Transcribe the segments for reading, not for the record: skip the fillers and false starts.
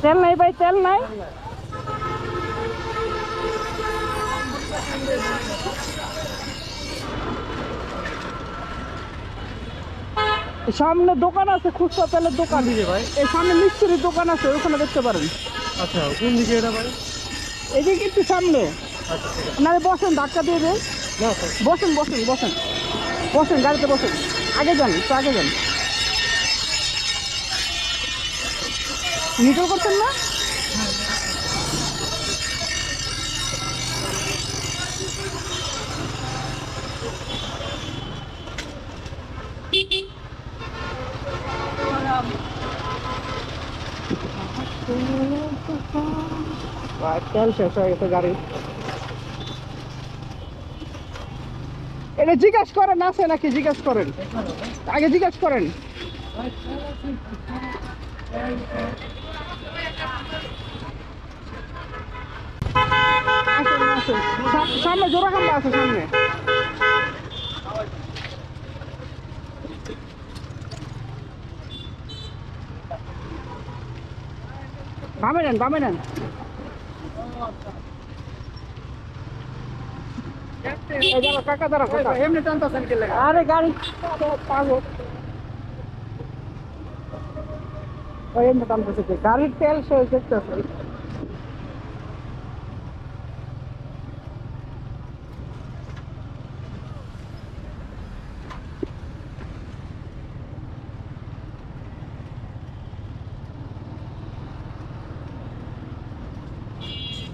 তেল নাই ভাই, তেল নাই। সামনে দোকান আছে, খুচরা তেলের দোকান। ভাই এই সামনে মিস্ত্রির দোকান আছে, ওখানে দেখতে পারেন। আচ্ছা, কোন দিকে এটা ভাই? এদিকে একটু সামনে। আচ্ছা ঠিক আছে। না বসেন, ধাক্কা দিয়ে দেন। না বসেন বসেন বসেন বসেন, গাড়িতে বসেন। আগে যান, একটু আগে যান। নিটল করছেন না? তেল শেষ হয়ে গেছে গাড়ি। এটা জিজ্ঞাসা করেন আছে নাকি, জিজ্ঞাসা করেন, আগে জিজ্ঞাসা করেন। আসেন, আসেন। সামনে জোড়া খাম্বা আছে সামনে। বামে নেন, বামে নেন। এই দাঁড়া, কাকা দাঁড়া, কাকা। এমনি টানতেছেন কি লাগে? আরে গাড়ি পাগল। ওই এমনি টানতেছে কি? গাড়ির তেল শেষ দেখতেছে।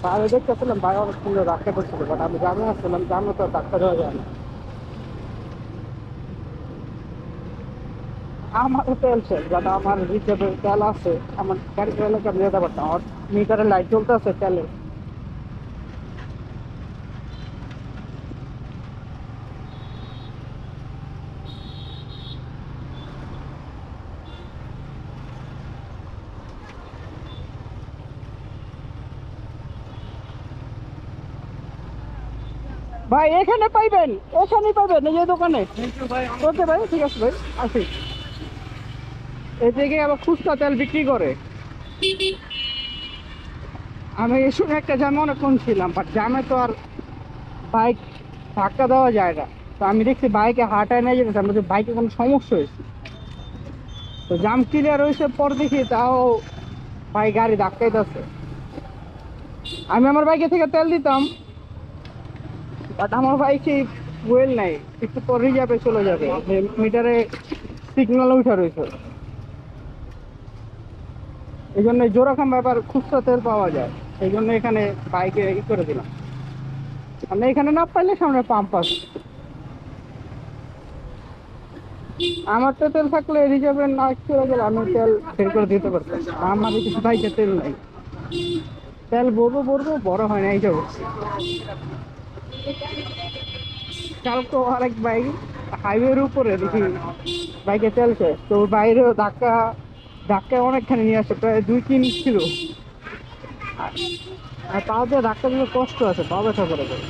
বাইরে দেখতেছিলাম, বাইরে অনেক সুন্দর ডাক্তার করছিল, বাট আমি জানি আসছিলাম, জানো তো ডাক্তার হয়ে যায় না। আমার তেল শেষ, বাট আমার রিজার্ভের তেল আছে, আমার গাড়ি চালালে আমি যেতে পারতাম। আমার মিটারে লাইট জ্বলতে আছে তেলে। ভাই এখানে পাইবেন, এখানেই পাইবেন, এই যে দোকানে। ওকে ভাই, ঠিক আছে ভাই, আসি। এই থেকে আবার খুচরা তেল বিক্রি করে। আমি এই সময় একটা জ্যামে অনেকক্ষণ ছিলাম, বাট জ্যামে তো আর বাইক ধাক্কা দেওয়া যায় না। তো আমি দেখছি বাইকে হাঁটায় নিয়ে যেতেছে, আমাদের বাইকে কোনো সমস্যা হয়েছে। তো জাম ক্লিয়ার হয়েছে পর দেখি তাও ভাই গাড়ি ধাক্কাইতেছে। আমি আমার বাইকে থেকে তেল দিতাম, বাট আমার বাইকে ওয়েল নাই, একটু পর রিজার্ভে চলে যাবে, মিটারে সিগন্যাল উঠে রয়েছে। এই জন্য জোড়াখাম ব্যাপার খুচরা তেল পাওয়া যায়, এই জন্য এখানে বাইকে ই করে দিলাম। আমরা এখানে না পাইলে সামনে পাম্প আছে। আমার তো তেল থাকলে রিজার্ভে না চলে গেলে আমি তেল বের করে দিতে পারতাম। আমার কিছু বাইকে তেল নাই, তেল ভরবো ভরবো, বড় হয় না, এই যাবো। কালকে আরেক বাইক হাইওয়ের উপরে দেখি বাইকে তেল শেষ, তো বাইরেও ধাক্কা ধাক্কা অনেকখানি নিয়ে আসে, প্রায় 2-3 কিলো। আর পা দিয়ে ধাক্কা দিলে কষ্ট আছে, পা ব্যথা করে দেয়।